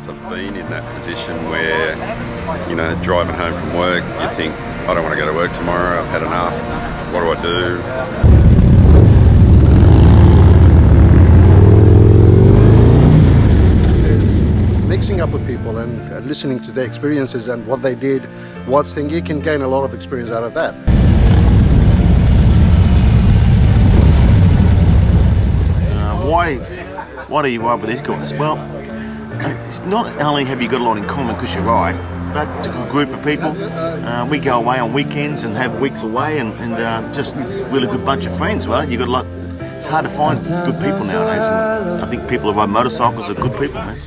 I've been in that position where, you know, driving home from work, you think, I don't want to go to work tomorrow, I've had enough, what do I do? Mixing up with people and listening to their experiences and what they did, what's thing, you can gain a lot of experience out of that. Why do you ride with these guys? Well, it's not only have you got a lot in common because you ride, but it's a good group of people. We go away on weekends and have weeks away and just really good bunch of friends, right? You got a lot. It's hard to find good people nowadays. And I think people who ride motorcycles are good people, man.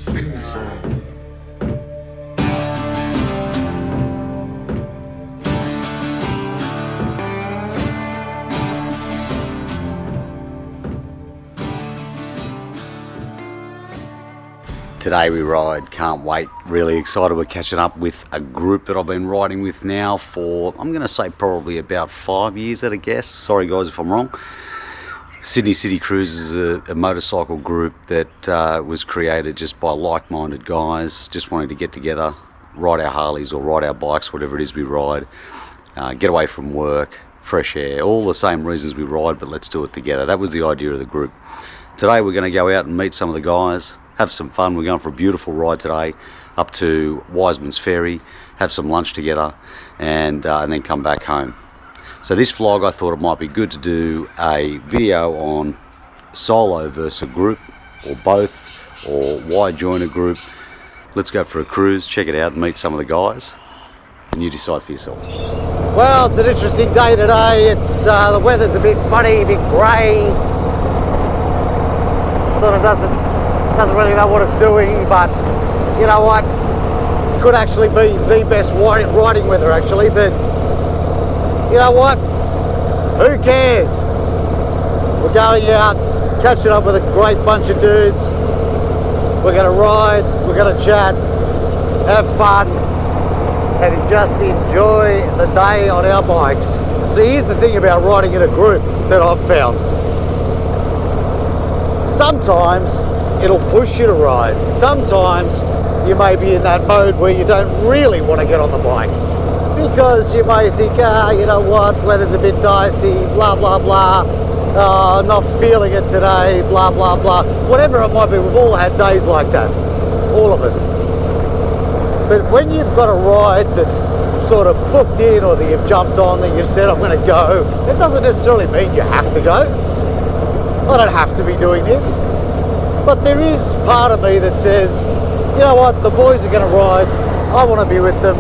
Today we ride, can't wait, really excited. We're catching up with a group that I've been riding with now for, I'm going to say probably about 5 years at a guess. Sorry guys if I'm wrong. Sydney City Cruise is a motorcycle group that was created just by like-minded guys, just wanting to get together, ride our Harleys or ride our bikes, whatever it is we ride, get away from work, fresh air, all the same reasons we ride, but let's do it together. That was the idea of the group. Today we're going to go out and meet some of the guys, have some fun. We're going for a beautiful ride today up to Wiseman's Ferry, have some lunch together and then come back home. So this vlog, I thought it might be good to do a video on solo versus a group or both, or why join a group. Let's go for a cruise, check it out and meet some of the guys and you decide for yourself. Well, it's an interesting day today. It's the weather's a bit funny, a bit grey. Sort of doesn't really know what it's doing, but you know what, could actually be the best riding weather actually, but you know what, who cares? We're going out, catching up with a great bunch of dudes. We're going to ride, we're going to chat, have fun and just enjoy the day on our bikes. So here's the thing about riding in a group that I've found. Sometimes it'll push you to ride. Sometimes you may be in that mode where you don't really want to get on the bike because you may think, you know what, weather's a bit dicey, blah, blah, blah, not feeling it today, blah, blah, blah. Whatever it might be, we've all had days like that, all of us. But when you've got a ride that's sort of booked in or that you've jumped on, that you've said, I'm going to go, it doesn't necessarily mean you have to go. I don't have to be doing this. But there is part of me that says, you know what, the boys are going to ride, I want to be with them,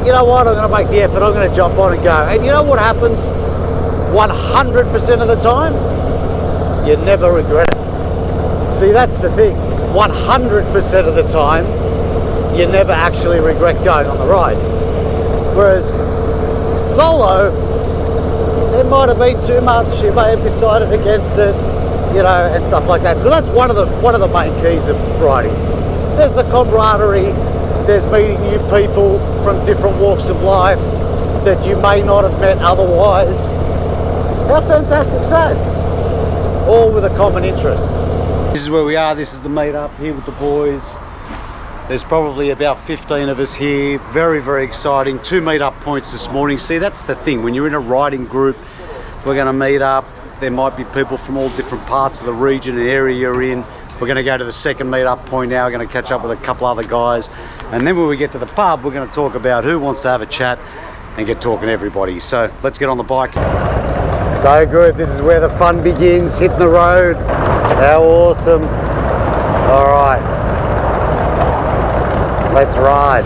you know what, I'm going to make the effort, I'm going to jump on and go. And you know what happens 100% of the time? You never regret it. See, that's the thing, 100% of the time, you never actually regret going on the ride. Whereas solo, it might have been too much, you may have decided against it, you know, and stuff like that. So that's one of the main keys of riding. There's the camaraderie, there's meeting new people from different walks of life that you may not have met otherwise. How fantastic is that? All with a common interest. This is where we are, this is the meet up here with the boys. There's probably about 15 of us here, very, very exciting. 2 meet up points this morning. See, that's the thing, when you're in a riding group, we're gonna meet up. There might be people from all different parts of the region and area you're in. We're going to go to the second meet-up point now. We're going to catch up with a couple other guys. And then when we get to the pub, we're going to talk about who wants to have a chat and get talking to everybody. So let's get on the bike. So good. This is where the fun begins, hitting the road. How awesome. All right. Let's ride.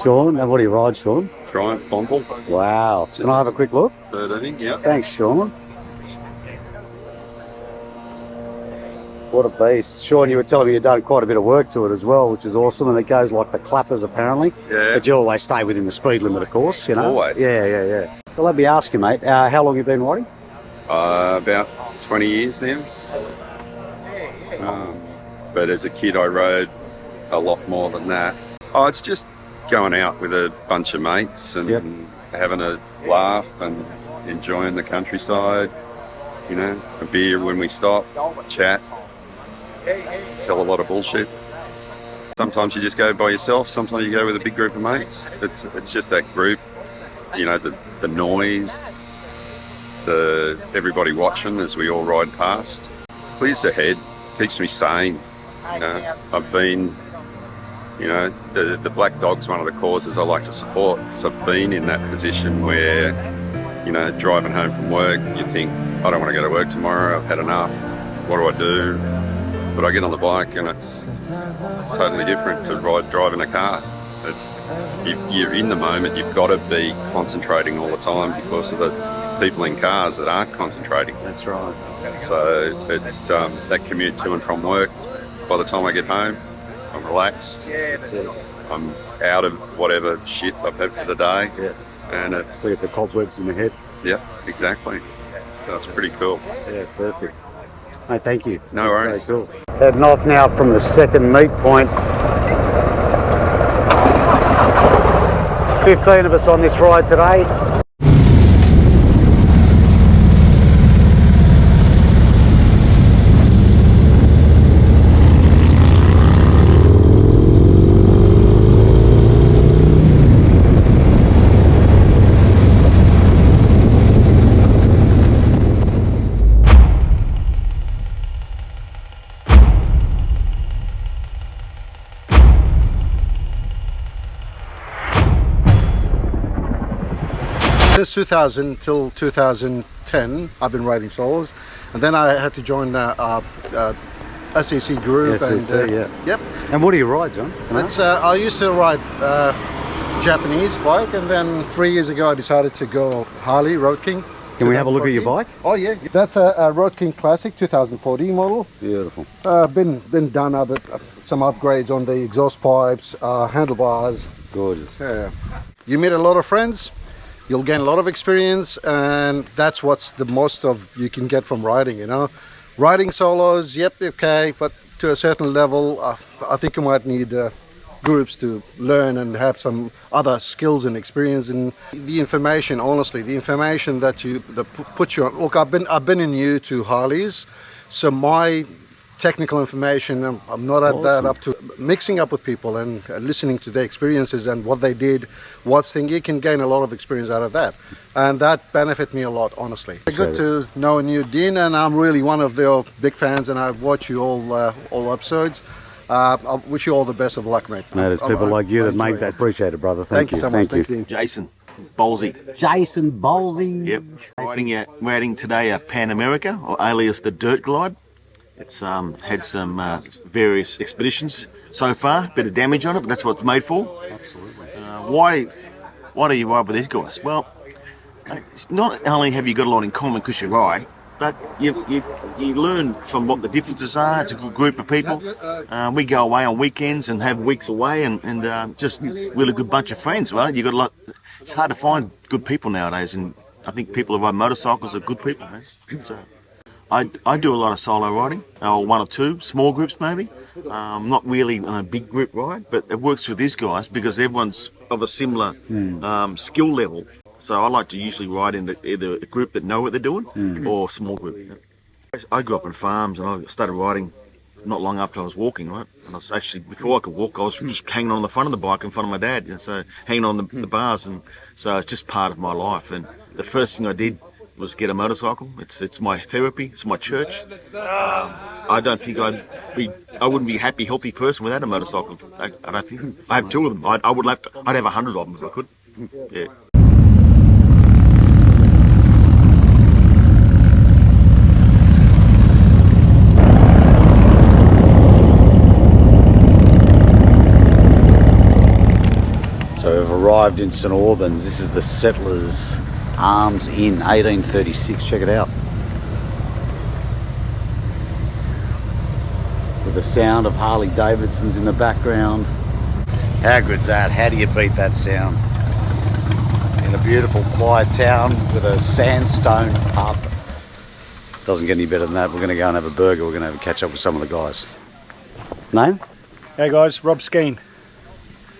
Sean. And what do you ride, Sean? Triumph Bomble. Wow. Can I have a quick look? 13, yeah. Thanks, Sean. What a beast. Sean, you were telling me you've done quite a bit of work to it as well, which is awesome, and it goes like the clappers apparently. Yeah. But you always stay within the speed limit, of course, you know? Always. Yeah. So let me ask you, mate, how long have you been riding? About 20 years now. But as a kid I rode a lot more than that. Oh, it's just going out with a bunch of mates and having a laugh and enjoying the countryside, you know, a beer when we stop, chat, tell a lot of bullshit. Sometimes you just go by yourself, sometimes you go with a big group of mates. It's just that group, you know, the noise, everybody watching as we all ride past. Clears the head, keeps me sane. You know, I've been, you know, the black dog's one of the causes I like to support. So I've been in that position where, you know, driving home from work, you think, I don't want to go to work tomorrow, I've had enough, what do I do? But I get on the bike and it's totally different to driving a car. You're in the moment, you've got to be concentrating all the time because of the people in cars that aren't concentrating. That's right. So it's that commute to and from work. By the time I get home, I'm relaxed. I'm out of whatever shit I've had for the day. Yeah. And it's... We get the cobwebs in the head. Yeah, exactly. So it's pretty cool. Yeah, perfect. Mate, thank you. No worries. Very cool. Heading off now from the second meet point. 15 of us on this ride today. Since 2000 till 2010, I've been riding solos, and then I had to join SEC group. Yep. And what do you ride, John? I used to ride Japanese bike, and then 3 years ago I decided to go Harley Road King. Can we have a look at your bike? Oh yeah, that's a Road King Classic 2014 model. Beautiful. Been done a bit, some upgrades on the exhaust pipes, handlebars. Gorgeous. Yeah. You meet a lot of friends. You'll gain a lot of experience, and that's what's the most of you can get from riding, you know. Riding solos, yep, okay, but to a certain level, I think you might need groups to learn and have some other skills and experience. And the information, honestly, the information that puts you on. Look, I've been new to Harleys, so my technical information, I'm not at that up to. Mixing up with people and listening to their experiences and what they did, you can gain a lot of experience out of that, and that benefit me a lot, honestly. Good to know you, Dean, and I'm really one of your big fans, and I watch you all episodes. I wish you all the best of luck, mate. No, there's people like you that make that. Appreciate it, brother. Thank you so much. Thank you. Thanks, Dean. Jason Ballsy. Jason Ballsy. Yep. Riding today a Pan America, or alias the Dirt Glide. It's had some various expeditions so far, bit of damage on it, but that's what it's made for. Absolutely. Why do you ride with these guys? Well, it's not only have you got a lot in common because you ride, but you learn from what the differences are. It's a good group of people. We go away on weekends and have weeks away, and just really good bunch of friends, right? You got a lot. It's hard to find good people nowadays, and I think people who ride motorcycles are good people. So I do a lot of solo riding, or one or two, small groups maybe. Not really on a big group ride, but it works with these guys because everyone's of a similar skill level. So I like to usually ride in either a group that know what they're doing or a small group. I grew up in farms, and I started riding not long after I was walking, right? And I was actually, before I could walk, I was just hanging on the front of the bike in front of my dad, and so hanging on the bars, and so it's just part of my life. And the first thing I did was get a motorcycle. It's my therapy. It's my church. I don't think I wouldn't be a happy, healthy person without a motorcycle. I don't think. I have two of them. I'd have 100 of them if I could. Yeah. So arrived in St Albans. This is the Settlers Arms Inn, 1836. Check it out. With the sound of Harley-Davidsons in the background. How good's that? How do you beat that sound? In a beautiful quiet town with a sandstone pub. Doesn't get any better than that. We're going to go and have a burger. We're going to have a catch up with some of the guys. Name? Hey guys, Rob Skeen,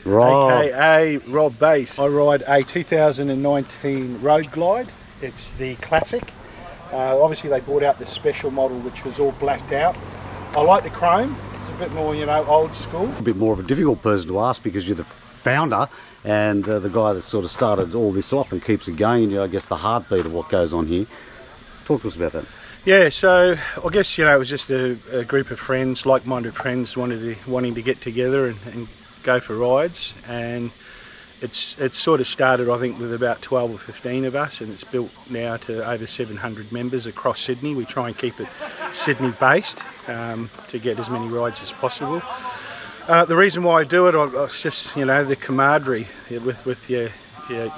Rob. aka Rob Base. I ride a 2019 Road Glide. It's the classic. Obviously they brought out the special model which was all blacked out. I like the chrome. It's a bit more, you know, old school. A bit more of a difficult person to ask because you're the founder and the guy that sort of started all this off and keeps it going. You're, I guess, the heartbeat of what goes on here. Talk to us about that. Yeah, so I guess, you know, it was just a group of friends, like-minded friends, wanting to get together and go for rides, and it's sort of started, I think, with about 12 or 15 of us, and it's built now to over 700 members across Sydney. We try and keep it Sydney-based to get as many rides as possible. The reason why I do it, it's just, you know, the camaraderie with your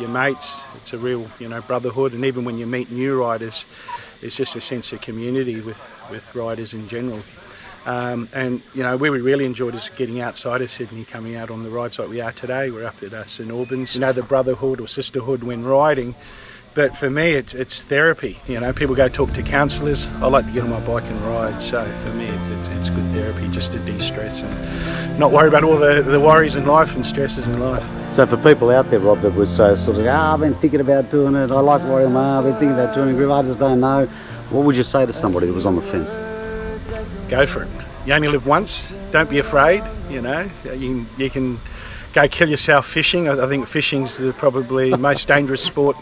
mates. It's a real, you know, brotherhood, and even when you meet new riders, it's just a sense of community with riders in general. And, you know, we really enjoyed is getting outside of Sydney, coming out on the rides like we are today. We're up at St Albans. You know, the brotherhood or sisterhood when riding. But for me, it's therapy. You know, people go talk to counsellors. I like to get on my bike and ride. So for me, it's good therapy just to de-stress and not worry about all the worries in life and stresses in life. So for people out there, Rob, that was sort of, I've been thinking about doing it, I like riding, I've been thinking about doing a group, I just don't know. What would you say to somebody that was on the fence? Go for it. You only live once. Don't be afraid. You know, you can go kill yourself fishing. I think fishing's probably the most dangerous sport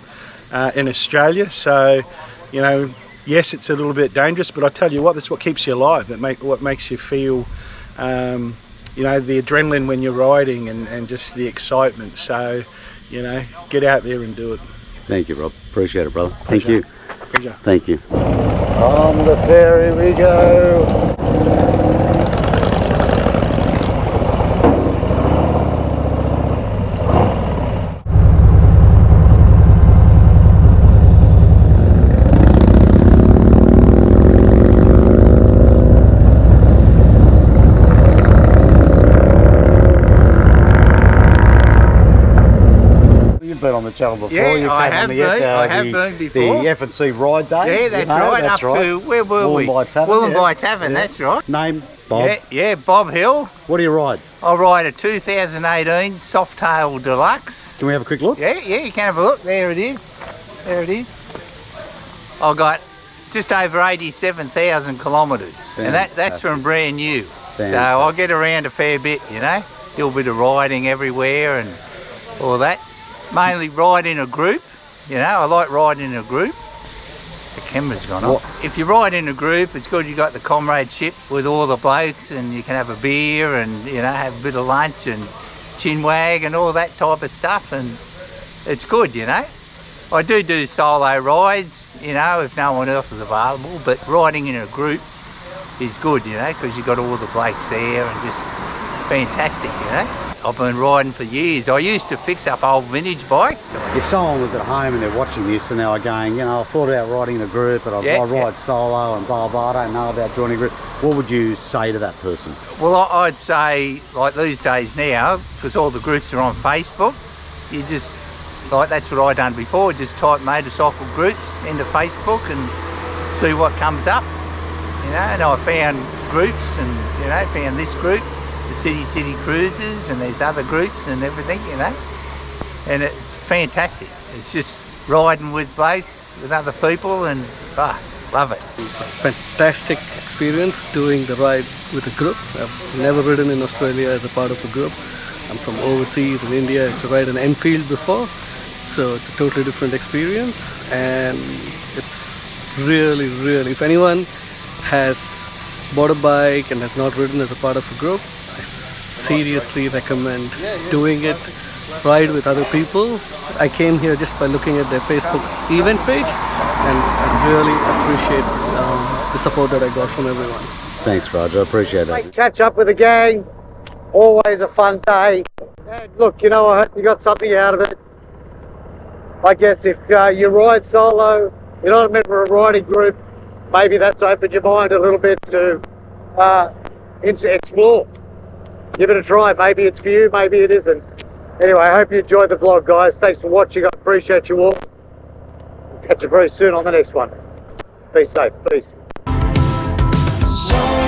in Australia. So, you know, yes, it's a little bit dangerous, but I tell you what, that's what keeps you alive. What makes you feel, you know, the adrenaline when you're riding and just the excitement. So, you know, get out there and do it. Thank you, Rob. Appreciate it, brother. Pleasure. Thank you. Pleasure. Thank you. On the ferry we go. Been on the channel before. Yeah, you I came have on the been. I have been before. The F&C Ride Day. Yeah, that's you know, right. That's up right. to where were we? Wollongong Tavern. Wollongong Tavern. That's right. Name Bob. Yeah, Bob Hill. What do you ride? I ride a 2018 Softail Deluxe. Can we have a quick look? Yeah, you can have a look. There it is. There it is. I've got just over 87,000 kilometres, and that's from brand new. Fantastic. So I get around a fair bit, you know. Do a bit of riding everywhere and all that. Mainly ride in a group. You know, I like riding in a group. The camera's gone off. If you ride in a group, it's good you got the comradeship with all the blokes, and you can have a beer and, you know, have a bit of lunch and chinwag and all that type of stuff, and it's good, you know. I do solo rides, you know, if no one else is available, but riding in a group is good, you know, because you got all the blokes there and just fantastic, you know. I've been riding for years. I used to fix up old vintage bikes. If someone was at home and they're watching this and they're going, you know, I've thought about riding in a group, but I ride solo and blah, blah, I don't know about joining a group, what would you say to that person? Well, I'd say, like these days now, because all the groups are on Facebook, you just, like that's what I done before, just type motorcycle groups into Facebook and see what comes up, you know, and I found groups and, you know, found this group, the City Cruisers, and there's other groups and everything, you know, and it's fantastic. It's just riding with blokes, with other people, and love it. It's a fantastic experience doing the ride with a group. I've never ridden in Australia as a part of a group. I'm from overseas in India. I used to ride an Enfield before, so it's a totally different experience, and it's really, if anyone has bought a bike and has not ridden as a part of a group, I seriously recommend doing it. Ride with other people. I came here just by looking at their Facebook event page, and I really appreciate the support that I got from everyone. Thanks, Roger. I appreciate that. Catch up with the gang. Always a fun day. And look, you know, I hope you got something out of it. I guess if you ride solo, you're not a member of a riding group, maybe that's opened your mind a little bit to explore. Give it a try. Maybe it's for you, maybe it isn't. Anyway, I hope you enjoyed the vlog, guys. Thanks for watching. I appreciate you all. Catch you very soon on the next one. Be safe. Peace. So